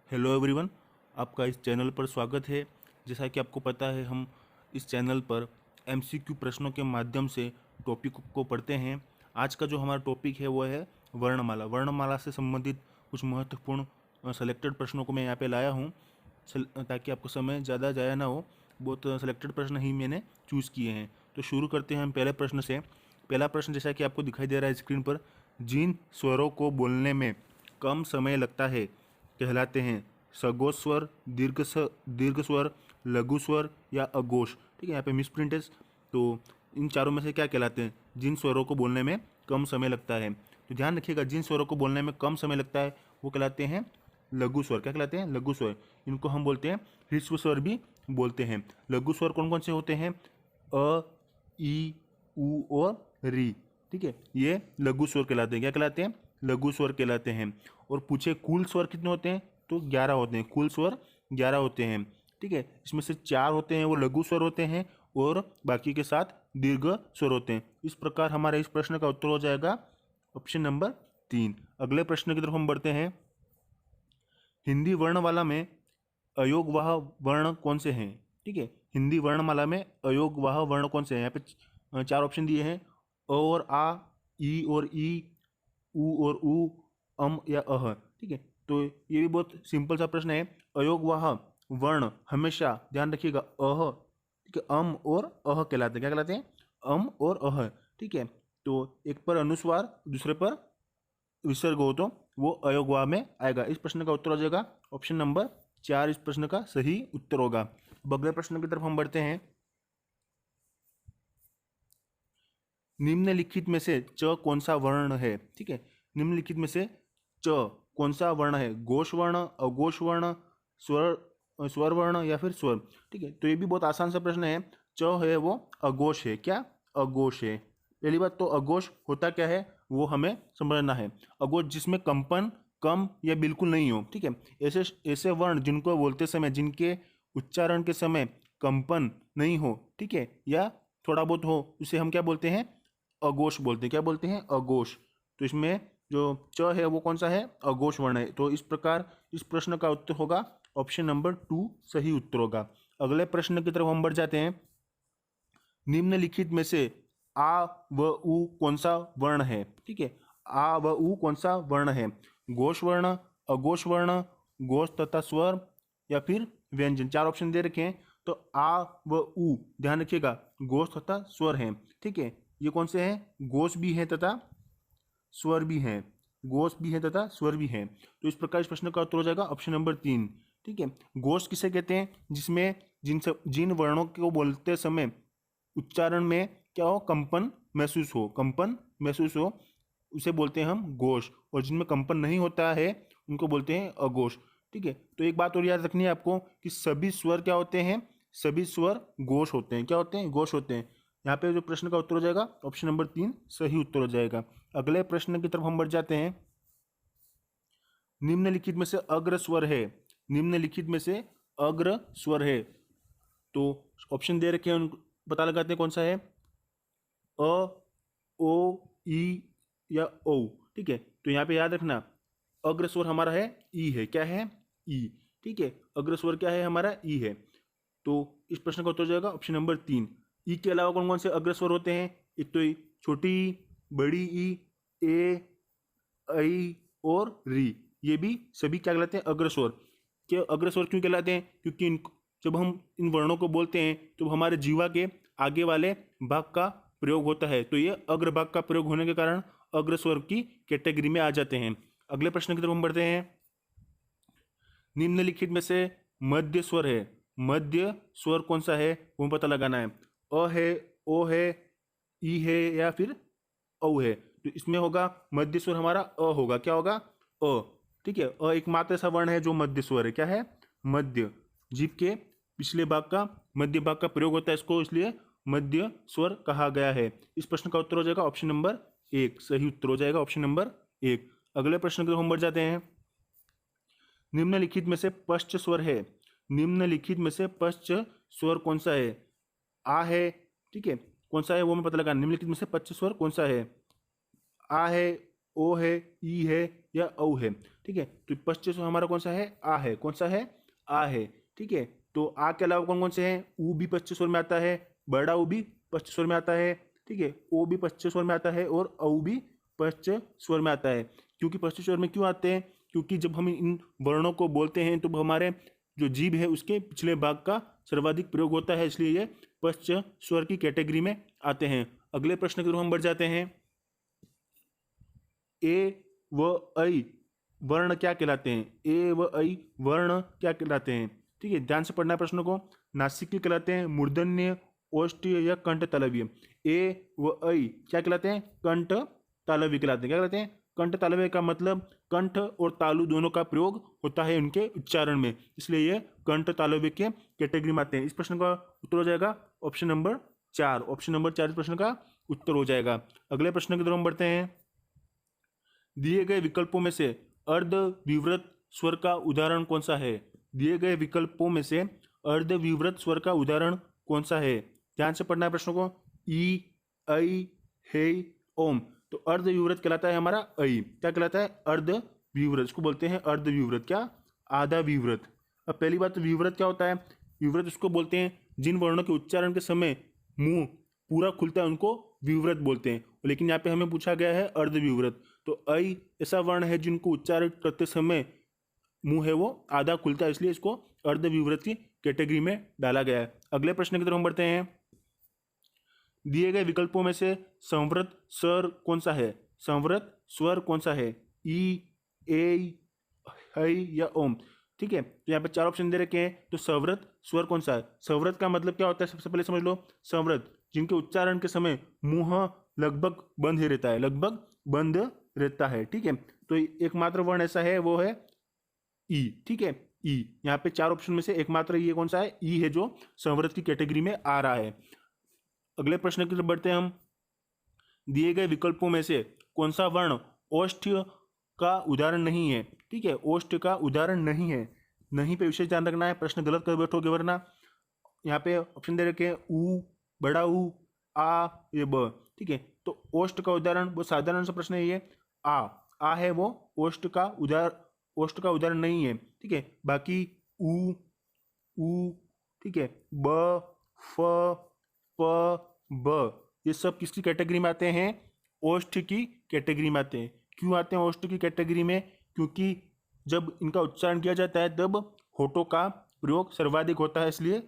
Hello everyone, आपका इस channel पर स्वागत है। जैसा कि आपको पता है, हम इस चैनल पर एमसीक्यू प्रश्नों के माध्यम से टॉपिक को पढ़ते हैं। आज का जो हमारा टॉपिक है वो है वर्णमाला। वर्णमाला से संबंधित कुछ महत्वपूर्ण सेलेक्टेड प्रश्नों को मैं यहाँ पे लाया हूँ ताकि आपको समय ज़्यादा जाया ना हो। बहुत सेलेक्टेड प्रश्न ही मैंने चूज़ किए हैं। तो शुरू करते हैं हम पहले प्रश्न से। पहला प्रश्न जैसा कि आपको दिखाई दे रहा है स्क्रीन पर, जिन स्वरों को बोलने में कम समय लगता है कहलाते हैं सगोष स्वर, दीर्घ स्वर, लघु स्वर या अघोष। ठीक है, यहाँ पे मिस प्रिंट है। तो इन चारों में से क्या कहलाते हैं जिन स्वरों को बोलने में कम समय लगता है? तो ध्यान रखिएगा, जिन स्वरों को बोलने में कम समय लगता है वो कहलाते हैं लघु स्वर। क्या कहलाते हैं? लघु स्वर। इनको हम बोलते हैं ह्रस्व स्वर भी बोलते हैं। लघु स्वर कौन कौन से होते हैं? अ, ई, उ और री। ठीक है, ये लघु स्वर कहलाते हैं। क्या कहलाते हैं? लघु स्वर कहलाते हैं। और पूछे कुल स्वर कितने होते हैं? तो 11 होते हैं। कुल स्वर 11 होते हैं। ठीक है, इसमें से 4 होते हैं वो लघु स्वर होते हैं और बाकी के 7 दीर्घ स्वर होते हैं। इस प्रकार हमारे इस प्रश्न का उत्तर हो जाएगा ऑप्शन नंबर 3। अगले प्रश्न की तरफ हम बढ़ते हैं। हिंदी वर्णमाला में अयोगवाह वर्ण कौन से हैं? ठीक है, हिंदी वर्णमाला में अयोगवाह वर्ण कौन से हैं? यहाँ पे 4 ऑप्शन दिए हैं। अ और आ, ई और ई, उ और उ, अम या अह। ठीक है, तो ये भी बहुत सिंपल सा प्रश्न है। अयोगवाह वर्ण हमेशा ध्यान रखिएगा अह, ठीक है, अम और अह कहलाते हैं। क्या कहलाते हैं? अम और अह। ठीक है, तो एक पर अनुस्वार दूसरे पर विसर्ग हो तो वो अयोगवाह में आएगा। इस प्रश्न का उत्तर हो जाएगा ऑप्शन नंबर 4। इस प्रश्न का सही उत्तर होगा। अब अगले प्रश्न की तरफ हम बढ़ते हैं। निम्नलिखित में से च कौन सा वर्ण है? ठीक है, निम्नलिखित में से च कौन सा वर्ण है? घोष वर्ण, अघोष वर्ण, स्वर वर्ण या फिर स्वर? ठीक है, तो ये भी बहुत आसान सा प्रश्न है। च है वो अघोष है। क्या? अघोष है। पहली बात तो अघोष होता क्या है वो हमें समझना है। अघोष जिसमें कंपन कम या बिल्कुल नहीं हो। ठीक है, ऐसे ऐसे वर्ण जिनको बोलते समय, जिनके उच्चारण के समय कंपन नहीं हो, ठीक है, या थोड़ा बहुत हो, उसे हम क्या बोलते हैं? अघोष बोलते हैं। क्या बोलते हैं? अघोष। तो इसमें जो च है वो कौन सा है? अघोष वर्ण है। तो इस प्रकार इस प्रश्न का उत्तर होगा ऑप्शन नंबर 2 सही उत्तर होगा। अगले प्रश्न की तरफ हम बढ़ जाते हैं। निम्नलिखित में से आ व उ कौन सा वर्ण है? ठीक है, आ व उ कौन सा वर्ण है? घोष वर्ण, अघोष वर्ण, घोष तथा स्वर या फिर व्यंजन? 4 ऑप्शन दे रखे हैं। तो आ व उ ध्यान रखिएगा घोष तथा स्वर हैं। ठीक है, ये कौन से हैं? घोष भी हैं तथा स्वर भी हैं। घोष भी हैं तथा स्वर भी हैं। तो इस प्रकार इस प्रश्न का उत्तर हो जाएगा ऑप्शन नंबर 3। ठीक है, घोष किसे कहते हैं? जिसमें जिन वर्णों को बोलते समय उच्चारण में क्या हो? कंपन महसूस हो। कंपन महसूस हो उसे बोलते हैं हम घोष। और जिनमें कंपन नहीं होता है उनको बोलते हैं अघोष। ठीक है, तो एक बात और याद रखनी है आपको कि सभी स्वर क्या होते हैं? सभी स्वर घोष होते हैं। क्या होते हैं? घोष होते हैं। यहाँ पे जो प्रश्न का उत्तर हो जाएगा ऑप्शन नंबर 3 सही उत्तर हो जाएगा। अगले प्रश्न की तरफ हम बढ़ जाते हैं। निम्नलिखित में से अग्र स्वर है। निम्नलिखित में से अग्र स्वर है। तो ऑप्शन दे रखे हैं, उनको पता लगाते हैं कौन सा है। अ, ओ, ई या ओ। ठीक है, तो यहाँ पे याद रखना अग्र स्वर हमारा है ई है। क्या है? ई। ठीक है, अग्र स्वर क्या है हमारा? ई है। तो इस प्रश्न का उत्तर हो जाएगा ऑप्शन नंबर 3। ई के अलावा कौन कौन से अग्र स्वर होते हैं? एक तो छोटी ई, बड़ी ई, ए, ऐ और री। ये भी सभी क्या कहलाते हैं? अग्र स्वर। क्या अग्र स्वर क्यों कहलाते हैं? क्योंकि जब हम इन वर्णों को बोलते हैं तो हमारे जीवा के आगे वाले भाग का प्रयोग होता है, तो ये अग्र भाग का प्रयोग होने के कारण अग्र स्वर की कैटेगरी में आ जाते हैं। अगले प्रश्न की तरफ हम बढ़ते हैं। निम्नलिखित में से मध्य स्वर है। मध्य स्वर कौन सा है वो पता लगाना है। अ है, ओ है, ई है या फिर औ है? तो इसमें होगा मध्य स्वर हमारा अ होगा। क्या होगा? अ। ठीक है, अ एकमात्र ऐसा वर्ण है जो मध्य स्वर है। क्या है? मध्य। जीभ के पिछले भाग का, मध्य भाग का प्रयोग होता है इसको, इसलिए मध्य स्वर कहा गया है। इस प्रश्न का उत्तर हो जाएगा ऑप्शन नंबर 1 सही उत्तर हो जाएगा ऑप्शन नंबर 1। अगले प्रश्न की तरफ हम बढ़ जाते हैं। निम्नलिखित में से पश्च स्वर है। निम्नलिखित में से पश्च स्वर कौन सा है? आ है। ठीक है, कौन सा है वो मैं पता लगा। निम्नलिखित में से पश्च स्वर कौन सा है? आ है, ओ है, ई है या औ है। ठीक है, तो स्पष्ट स्वर हमारा कौन सा है? आ है। कौन सा है? आ है। ठीक है, तो आ के अलावा कौन कौन से हैं? ऊ भी स्पष्ट स्वर में आता है, बड़ा ऊ भी स्पष्ट स्वर में आता है। ठीक है, ओ भी स्पष्ट स्वर में आता है और औ भी स्पष्ट स्वर में आता है। क्योंकि स्पष्ट स्वर में क्यों आते हैं? क्योंकि जब हम इन वर्णों को बोलते हैं तो हमारे जो जीभ है उसके पिछले भाग का सर्वाधिक प्रयोग होता है, इसलिए ये स्पष्ट स्वर की कैटेगरी में आते हैं। अगले प्रश्न की तरफ हम बढ़ जाते हैं। ए व ऐ वर्ण क्या कहलाते हैं? ए व ऐ वर्ण क्या कहलाते हैं? ठीक है, ध्यान से पढ़ना है प्रश्नों को। नासिकी कहलाते हैं, मूर्धन्य, ओष्ठ्य या कंठ तालव्य। ए व ऐ क्या कहलाते हैं? कंठ तालव्य कहलाते हैं। क्या कहलाते हैं? कंठ तालव्य का मतलब कंठ और तालु दोनों का प्रयोग होता है उनके उच्चारण में, इसलिए ये कंठ तालव्य के कैटेगरी में आते हैं। इस प्रश्न का उत्तर हो जाएगा ऑप्शन नंबर 4। ऑप्शन नंबर 4 इस प्रश्न का उत्तर हो जाएगा। अगले प्रश्न की तरफ हम बढ़ते हैं। दिए गए विकल्पों में से अर्धविवृत स्वर का उदाहरण कौन सा है? दिए गए विकल्पों में से अर्धविवृत स्वर का उदाहरण कौन सा है? ध्यान से पढ़ना है प्रश्नों को। ई, ऐ, हे, ओम। तो अर्धविवृत कहलाता है हमारा ऐ। क्या कहलाता है? अर्धविवृत। इसको बोलते हैं अर्धविवृत। क्या? आधा विवृत। अब पहली बात, तो विवृत क्या होता है? विवृत उसको बोलते हैं जिन वर्णों के उच्चारण के समय मुंह पूरा खुलता है उनको विवृत बोलते हैं, लेकिन यहाँ पे हमें पूछा गया है अर्धविवृत। तो ऐ ऐसा वर्ण है जिनको उच्चारण करते समय मुंह है वो आधा खुलता है, इसलिए इसको अर्धविवृत की कैटेगरी में डाला गया है। अगले प्रश्न की तरफ हम बढ़ते हैं। दिए गए विकल्पों में से संवृत स्वर कौन सा है? संवृत स्वर कौन सा है? ई, ए, है या ओम। ठीक है, तो यहाँ पे 4 ऑप्शन दे रखे हैं। तो संवृत स्वर कौन सा है? संवृत का मतलब क्या होता है? सबसे पहले समझ लो। संवृत जिनके उच्चारण के समय मुंह लगभग बंद ही रहता है, लगभग बंद रहता है। ठीक है, तो एकमात्र वर्ण ऐसा है वो है ई। ठीक है, ई। यहाँ पे 4 ऑप्शन में से एकमात्र ये कौन सा है? ई है, जो संवृत की कैटेगरी में आ रहा है। अगले प्रश्न की तरफ बढ़ते हैं हम। दिए गए विकल्पों में से कौन सा वर्ण ओष्ठ्य का उदाहरण नहीं है? ठीक है, ओष्ठ्य का उदाहरण नहीं है। नहीं पे विशेष ध्यान रखना है, प्रश्न गलत कर बैठोगे वरना। यहाँ पे ऑप्शन दे रखे हैं ऊ, बड़ा ऊ, आ, ये ब। ठीक है, तो ओष्ठ का उदाहरण वो साधारण सा प्रश्न है ये। आ है वो ओष्ठ का उदाहरण नहीं है। ठीक है, बाकी ऊ, ऊ, ठीक है, ब, फ, प, ब, ये सब किसकी कैटेगरी में आते हैं? ओष्ठ की कैटेगरी में आते हैं। क्यों आते हैं ओष्ठ की कैटेगरी में? क्योंकि जब इनका उच्चारण किया जाता है तब होठों का प्रयोग सर्वाधिक होता है, इसलिए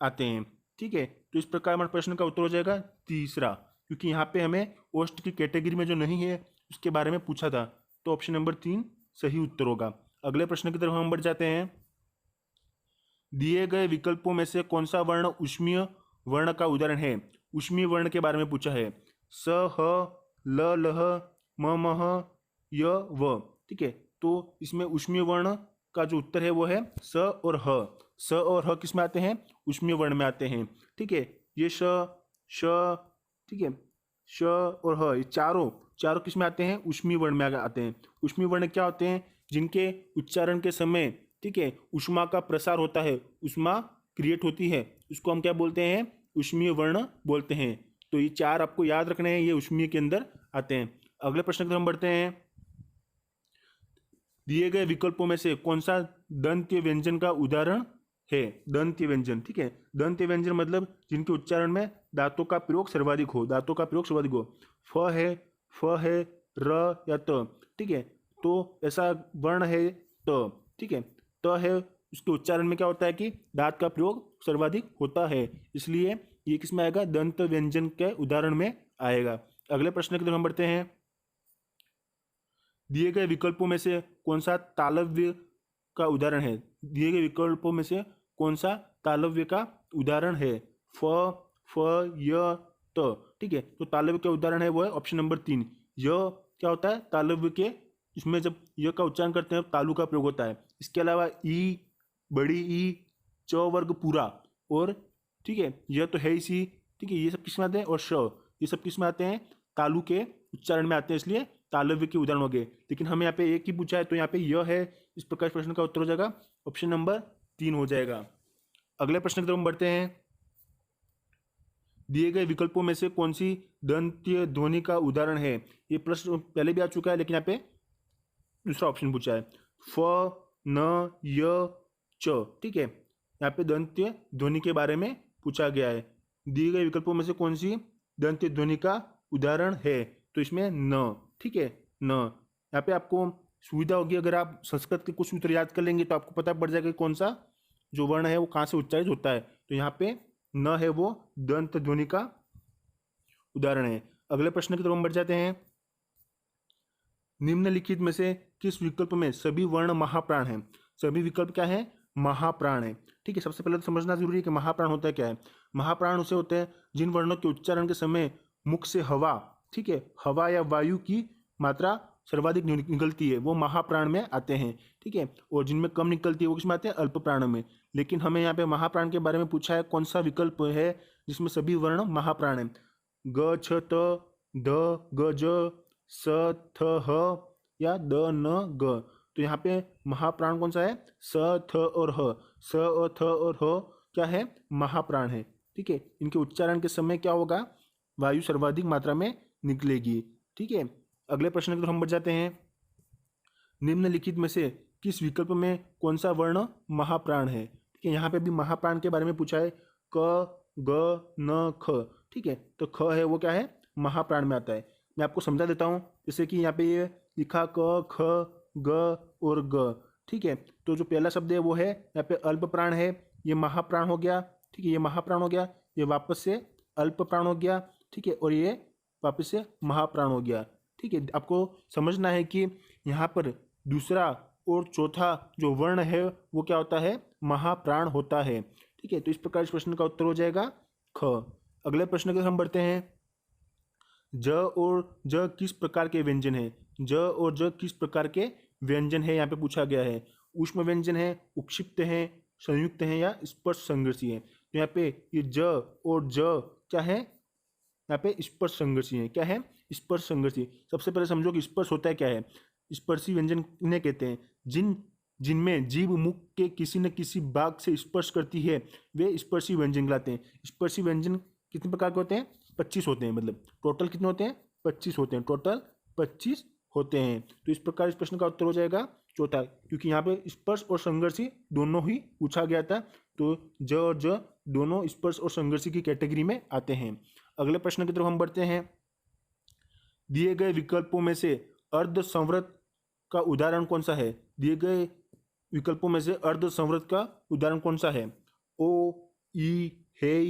आते हैं। ठीक है, तो इस प्रकार हमारे प्रश्न का उत्तर हो जाएगा तीसरा, क्योंकि यहाँ पे हमें ओष्ठ की कैटेगरी में जो नहीं है उसके बारे में पूछा था, तो ऑप्शन नंबर 3 सही उत्तर होगा। अगले प्रश्न की तरफ हम बढ़ जाते हैं। दिए गए विकल्पों में से कौन सा वर्ण ऊष्मीय वर्ण का उदाहरण है? ऊष्मीय वर्ण के बारे में पूछा है। स, ह, ल, लह, म, मह, य, व। ठीक है, तो इसमें ऊष्मीय वर्ण का जो उत्तर है वो है स और ह। स और ह किस में आते हैं? ऊष्मीय वर्ण में आते हैं। ठीक है, ये श, श, ठीक है, श और ह, ये चारों किस में आते हैं? ऊष्मीय वर्ण में आते हैं। ऊष्मीय वर्ण क्या होते हैं? जिनके उच्चारण के समय, ठीक है, ऊष्मा का प्रसार होता है, ऊष्मा क्रिएट होती है, उसको हम क्या बोलते हैं? ऊष्मीय वर्ण बोलते हैं। तो ये 4 आपको याद रखने हैं, ये ऊष्मीय के अंदर आते हैं। अगले प्रश्न की तरफ हम बढ़ते हैं। दिए गए विकल्पों में से कौन सा दंत्य व्यंजन का उदाहरण है? दंत्य व्यंजन। ठीक है, दंत्य व्यंजन मतलब जिनके उच्चारण में दांतों का प्रयोग सर्वाधिक हो, दांतों का प्रयोग सर्वाधिक हो। फ है, फ है, र या त। ठीक है, तो ऐसा वर्ण है त। ठीक है, त है, उसके उच्चारण में क्या होता है कि दांत का प्रयोग सर्वाधिक होता है, इसलिए ये किस में आएगा? दंत व्यंजन के उदाहरण में आएगा। अगले प्रश्न की तरफ हम बढ़ते हैं। दिए गए विकल्पों में से कौन सा तालव्य का उदाहरण है? दिए गए विकल्पों में से कौन सा तालव्य का उदाहरण है? फ, य, त। ठीक है, तो तालव्य का उदाहरण है वो है ऑप्शन नंबर 3। य क्या होता है? तालव्य के, इसमें जब य का उच्चारण करते हैं तालु का प्रयोग होता है। इसके अलावा ई, बड़ी ई, च वर्ग पूरा, और ठीक है, यह तो है ही सी। ठीक है, ये सब किस में आते हैं? और श, ये सब किस में आते हैं? तालु के उच्चारण में आते हैं, इसलिए तालव्य के उदाहरण हो गए। लेकिन हमें यहाँ पे एक ही पूछा है, तो यहाँ पे यह है। इस प्रकार प्रश्न का उत्तर हो जाएगा ऑप्शन नंबर 3 हो जाएगा। अगले प्रश्न की तरफ हम बढ़ते हैं। दिए गए विकल्पों में से कौन सी दंत्य ध्वनि का उदाहरण है? ये प्रश्न पहले भी आ चुका है, लेकिन यहाँ पे दूसरा ऑप्शन पूछा है, फ न य च। ठीक है, यहाँ पे दंत्य ध्वनि के बारे में पूछा गया है। दिए गए विकल्पों में से कौन सी दंत्य ध्वनि का उदाहरण है? तो इसमें न। ठीक है, न। यहाँ पे आपको सुविधा होगी, अगर आप संस्कृत के कुछ सूत्र याद कर लेंगे तो आपको पता पड़ जाएगा कि कौन सा जो वर्ण है वो कहाँ से उच्चारित होता है। तो यहाँ पे न है वो दंत ध्वनि का उदाहरण है। अगले प्रश्न की तरफ हम बढ़ जाते हैं। निम्नलिखित में से किस विकल्प में सभी वर्ण महाप्राण हैं? सभी विकल्प क्या है? महाप्राण है। ठीक है, सबसे पहले तो समझना जरूरी है कि महाप्राण होता है क्या है। महाप्राण उसे होते हैं जिन वर्णों के उच्चारण के समय मुख से हवा, ठीक है, हवा या वायु की मात्रा सर्वाधिक निकलती है, वो महाप्राण में आते हैं। ठीक है, और जिनमें कम निकलती है वो किसमें आते हैं? अल्प प्राण में। लेकिन हमें यहाँ पे महाप्राण के बारे में पूछा है, कौन सा विकल्प है जिसमें सभी वर्ण महाप्राण है? ग छ त ध ग ज स थ ह या द न ग। तो यहाँ पे महाप्राण कौन सा है? स थ और ह। स और थ और ह क्या है? महाप्राण है। ठीक है, इनके उच्चारण के समय क्या होगा? वायु सर्वाधिक मात्रा में निकलेगी। ठीक है, अगले प्रश्न की तरफ हम बढ़ जाते हैं। निम्नलिखित में से किस विकल्प में कौन सा वर्ण महाप्राण है? ठीक है, यहाँ पे भी महाप्राण के बारे में पूछा है, क ग न ख। ठीक है, तो ख है वो क्या है? महाप्राण में आता है। मैं आपको समझा देता हूँ, जैसे कि यहाँ पे ये लिखा क ख ग और ग। ठीक है, तो जो पहला शब्द है वो है यहाँ पे अल्प प्राण है, ये महाप्राण हो गया। ठीक है, ये महाप्राण हो गया, ये वापस से अल्प प्राण हो गया। ठीक है, और ये वापस से महाप्राण हो गया। ठीक है, आपको समझना है कि यहाँ पर दूसरा और चौथा जो वर्ण है वो क्या होता है? महाप्राण होता है। ठीक है, तो इस प्रकार इस प्रश्न का उत्तर हो जाएगा ख। अगले प्रश्न की तरफ हम बढ़ते हैं। ज और ज किस प्रकार के व्यंजन है? ज और ज किस प्रकार के व्यंजन है यहाँ पे पूछा गया है। ऊष्म व्यंजन है, उपक्षिप्त है, संयुक्त है या स्पर्श संघर्षी है? तो यहाँ पे ये ज और ज क्या है? यहाँ पे स्पर्श संघर्षी है। क्या है? स्पर्श संघर्षी। सबसे पहले समझो कि स्पर्श होता है क्या है। स्पर्शी व्यंजन इन्हें कहते हैं जिनमें जीभ मुख के किसी न किसी भाग से स्पर्श करती है, वे स्पर्शी व्यंजन कहलाते हैं। स्पर्शी व्यंजन कितने प्रकार के होते हैं? 25 होते हैं। मतलब टोटल कितने होते हैं? 25 होते हैं। टोटल 25 होते हैं। तो इस प्रकार इस प्रश्न का उत्तर हो जाएगा चौथा, क्योंकि यहाँ पे स्पर्श और संघर्षी दोनों ही पूछा गया था। तो ज और ज दोनों स्पर्श और संघर्षी की कैटेगरी में आते हैं। अगले प्रश्न की तरफ हम बढ़ते हैं। दिए गए विकल्पों में से अर्ध संवृत का उदाहरण कौन सा है? दिए गए विकल्पों में से अर्ध संवृत का उदाहरण कौन सा है? ओ, ई, हे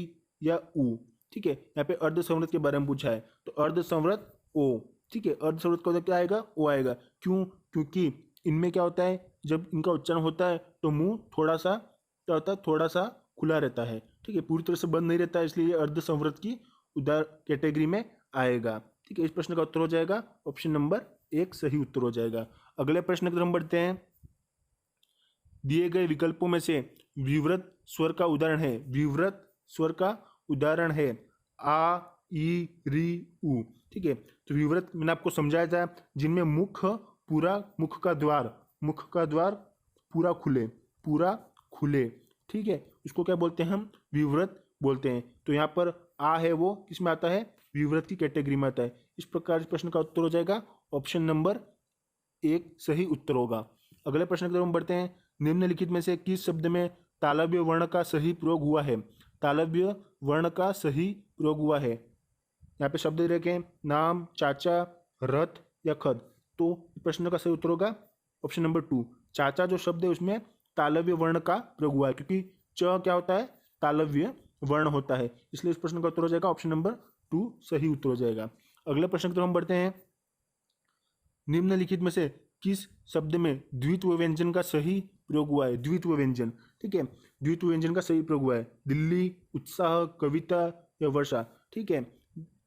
या उ। ठीक है, यहाँ पे अर्ध संवृत के बारे में पूछा है, तो अर्ध संवृत ओ। ठीक है, अर्ध संवृत का क्या आएगा? ओ आएगा। क्यों? क्योंकि इनमें क्या होता है, जब इनका उच्चारण होता है तो मुंह थोड़ा सा क्या होता है? थोड़ा सा खुला रहता है। ठीक है, पूरी तरह से बंद नहीं रहता है, इसलिए अर्ध संवृत की उदाहरण कैटेगरी में आएगा। ठीक है, इस प्रश्न का उत्तर हो जाएगा ऑप्शन नंबर 1 सही उत्तर हो जाएगा। अगले प्रश्न की तरफ बढ़ते हैं। दिए गए विकल्पों में से विवृत स्वर का उदाहरण है। विवृत स्वर का उदाहरण है आ, ई, री, उ। ठीक है, तो विवृत मैंने आपको समझाया था, जिनमें मुख का द्वार पूरा खुले। ठीक है, उसको क्या बोलते हैं? हम विवृत बोलते हैं। तो यहाँ पर आ है वो किस में आता है? विवृत की कैटेगरी में आता है। इस प्रकार इस प्रश्न का उत्तर हो जाएगा ऑप्शन नंबर 1 सही उत्तर होगा। अगले प्रश्न की तरफ हम बढ़ते हैं। निम्नलिखित में से किस शब्द में तालव्य वर्ण का सही प्रयोग हुआ है? तालव्य वर्ण का सही प्रयोग हुआ है। यहाँ पे शब्द रखें, नाम, चाचा, रथ या खद। तो प्रश्न का सही उत्तर होगा ऑप्शन नंबर 2। चाचा जो शब्द है उसमें तालव्य वर्ण का प्रयोग हुआ है, क्योंकि च क्या होता है? तालव्य वर्ण होता है, इसलिए इस प्रश्न का उत्तर हो जाएगा ऑप्शन नंबर 2 सही उत्तर हो जाएगा। अगले प्रश्न की तरफ हम बढ़ते हैं। निम्नलिखित में से किस शब्द में द्वित्व व्यंजन का सही प्रयोग हुआ है? द्वित्व व्यंजन। ठीक है, द्वित्व व्यंजन का सही प्रयोग हुआ है। दिल्ली, उत्साह, कविता या वर्षा। ठीक है,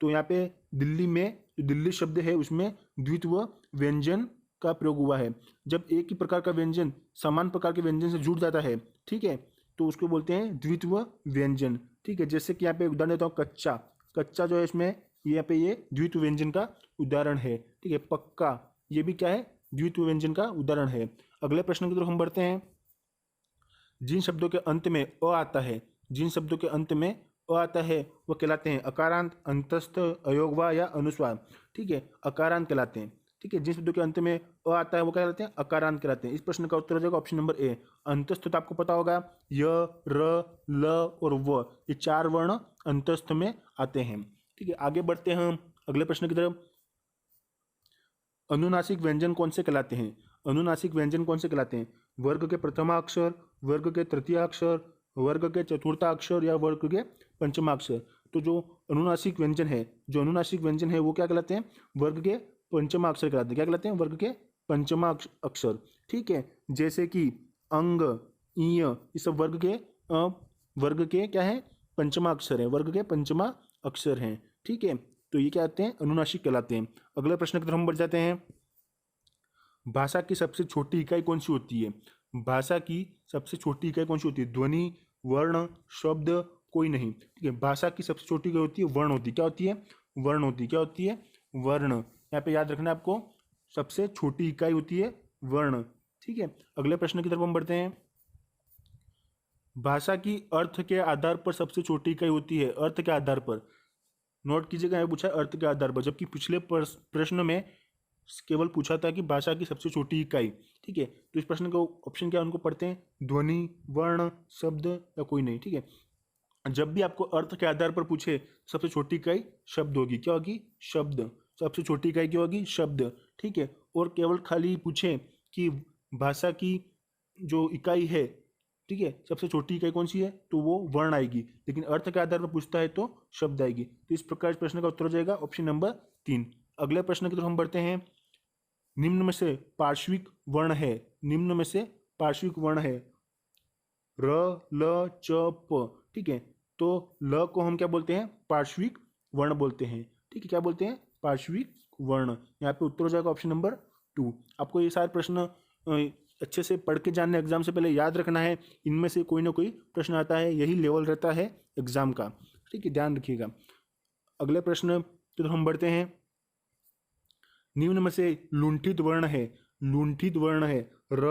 तो यहाँ पे दिल्ली में जो दिल्ली शब्द है उसमें द्वित्व व्यंजन का प्रयोग हुआ है। जब एक ही प्रकार का व्यंजन समान प्रकार के व्यंजन से जुड़ जाता है, ठीक है, तो उसको बोलते हैं द्वित्व व्यंजन। ठीक है, जैसे कि यहाँ पे उदाहरण देता हूँ, कच्चा। कच्चा जो है इसमें यहाँ पे ये द्वित्व व्यंजन का उदाहरण है। ठीक है, पक्का, ये भी क्या है? द्वित्व व्यंजन का उदाहरण है। अगले प्रश्न की तरफ हम बढ़ते हैं। जिन शब्दों के अंत में अ आता है, जिन शब्दों के अंत में अ आता है वो कहलाते हैं अकारांत, अंतस्थ, अयोगवा या अनुस्वार। ठीक है, अकारांत कहलाते हैं। ठीक है, जिन शब्दों के अंत में अ आता है वो क्या कहलाते हैं, अकारांत कहलाते हैं। इस प्रश्न का उत्तर हो जाएगा ऑप्शन नंबर ए। अंतस्थ तो आपको पता होगा, य, र, ल और व, ये 4 वर्ण अंतस्थ में आते हैं। ठीक है, आगे बढ़ते हैं हम अगले प्रश्न की तरफ। अनुनासिक व्यंजन कौन से कहलाते हैं? अनुनासिक व्यंजन कौन से कहलाते हैं? वर्ग के प्रथमाक्षर, वर्ग के तृतीयाक्षर, वर्ग के चतुर्थाक्षर या वर्ग के पंचमाक्षर। तो जो अनुनासिक व्यंजन है, वो क्या कहलाते हैं? वर्ग के पंचमाक्षर कहलाते हैं। क्या कहलाते हैं? वर्ग के पंचमा अक्षर। ठीक है, जैसे कि अंग, ईय, ये सब वर्ग के क्या है? पंचमा अक्षर है, वर्ग के पंचमा अक्षर हैं। ठीक है, तो ये क्या आते हैं? अनुनासिक कहलाते हैं। अगले प्रश्न की तरफ हम बढ़ जाते हैं। भाषा की सबसे छोटी इकाई कौन सी होती है? भाषा की सबसे छोटी इकाई कौन सी होती है? ध्वनि, वर्ण, शब्द, कोई नहीं। ठीक है, भाषा की सबसे छोटी इकाई होती है वर्ण होती है। क्या होती है? वर्ण होती है। क्या होती है? वर्ण। यहाँ पे याद रखना है आपको, सबसे छोटी इकाई होती है वर्ण। ठीक है, अगले प्रश्न की तरफ हम बढ़ते हैं। भाषा की अर्थ के आधार पर सबसे छोटी इकाई होती है। अर्थ के आधार पर, नोट कीजिएगा, यहाँ पूछा है अर्थ के आधार पर, जबकि पिछले प्रश्न में केवल पूछा था कि भाषा की सबसे छोटी इकाई। ठीक है, तो इस प्रश्न का ऑप्शन क्या है, उनको पढ़ते हैं। ध्वनि, वर्ण, शब्द या कोई नहीं। ठीक है, जब भी आपको अर्थ के आधार पर पूछे, सबसे छोटी इकाई शब्द होगी। क्या होगी? शब्द। सबसे छोटी इकाई क्या होगी? शब्द। ठीक है, और केवल खाली पूछे कि भाषा की जो इकाई है, ठीक है, सबसे छोटी इकाई कौन सी है, तो वो वर्ण आएगी। लेकिन अर्थ के आधार पर पूछता है तो शब्द आएगी। तो इस प्रकार इस प्रश्न का उत्तर हो जाएगा ऑप्शन नंबर 3। अगले प्रश्न की तरफ हम बढ़ते हैं। निम्न में से पार्श्विक वर्ण है। निम्न में से पार्श्विक वर्ण है र, ल, च, प। ठीक है, तो ल को हम क्या बोलते हैं? पार्श्विक वर्ण बोलते हैं। ठीक है, क्या बोलते हैं? पार्श्विक वर्ण। यहाँ पे उत्तर हो जाएगा ऑप्शन नंबर 2। आपको ये सारे प्रश्न अच्छे से पढ़ के जानने, एग्जाम से पहले याद रखना है। इनमें से कोई ना कोई प्रश्न आता है, यही लेवल रहता है एग्जाम का। ठीक है, ध्यान रखिएगा। अगले प्रश्न की तरफ हम बढ़ते हैं। निम्न में से लुंठित वर्ण है। लुंठित वर्ण है र,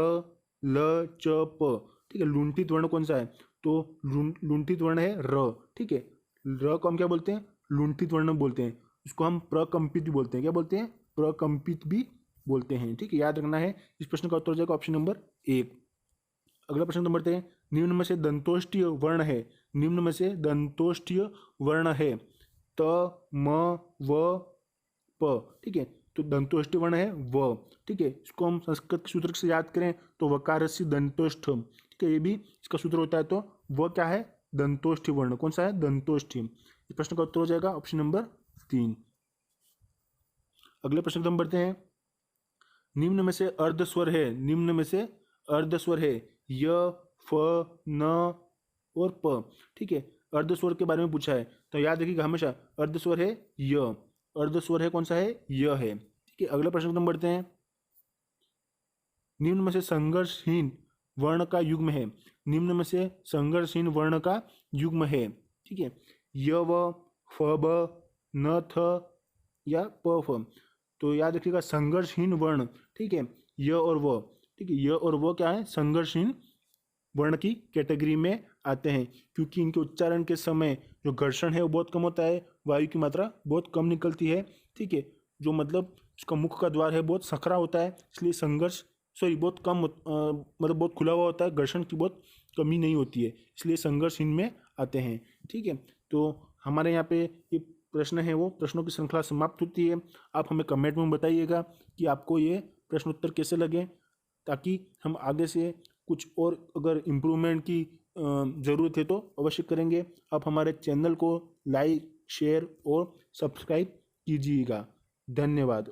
ल, च, प। ठीक है, लुंठित वर्ण कौन सा है? तो लुंठित वर्ण है र। ठीक है, र को हम क्या बोलते हैं? लुंठित वर्ण बोलते हैं। इसको हम प्रकंपित भी बोलते हैं। क्या बोलते हैं? प्रकंपित भी बोलते हैं। ठीक है, याद रखना है। इस प्रश्न का उत्तर हो जाएगा ऑप्शन नंबर 1। अगला प्रश्न नंबर बढ़ते हैं। निम्न में से दंतोष्ठीय वर्ण है। निम्न में से दंतोष्ठीय वर्ण है त, म, व, प। ठीक है, तो दंतोष्ठी वर्ण है व। ठीक है, इसको हम संस्कृत के सूत्र से याद करें तो वकारस्य दंतोष्ठ। ठीक है, ये भी इसका सूत्र होता है। तो व क्या है? दंतोष्ठी वर्ण। कौन सा है? दंतोष्ठी। इस प्रश्न का उत्तर हो जाएगा ऑप्शन नंबर 3। अगले प्रश्न हम बढ़ते हैं। निम्न में से अर्धस्वर है। निम्न में से अर्धस्वर है य, फ, न और प। ठीक है, अर्धस्वर के बारे में पूछा है तो याद रखिएगा हमेशा, अर्धस्वर है य। अर्धस्वर है कौन सा है? य है। ठीक है, अगले प्रश्न हम बढ़ते हैं। निम्न में से संघर्षहीन वर्ण का युग्म है। निम्न में से संघर्षहीन वर्ण का युग्म है। ठीक है, य, व, फ, ब, न, थ या प, फ। तो याद रखिएगा संघर्षहीन वर्ण। ठीक है, य और व। ठीक है, य और व क्या है? संघर्षहीन वर्ण की कैटेगरी में आते हैं, क्योंकि इनके उच्चारण के समय जो घर्षण है वो बहुत कम होता है, वायु की मात्रा बहुत कम निकलती है। ठीक है, जो मतलब इसका मुख का द्वार है बहुत संकरा होता है, इसलिए बहुत कम मतलब बहुत खुला हुआ होता है, घर्षण की बहुत कमी नहीं होती है, इसलिए संघर्ष इनमें आते हैं। ठीक है, तो हमारे यहाँ पे ये प्रश्न है वो प्रश्नों की श्रृंखला समाप्त होती है। आप हमें कमेंट में बताइएगा कि आपको ये प्रश्न उत्तर कैसे लगे, ताकि हम आगे से कुछ और अगर इम्प्रूवमेंट की ज़रूरत है तो अवश्य करेंगे। आप हमारे चैनल को लाइक, शेयर और सब्सक्राइब कीजिएगा। धन्यवाद।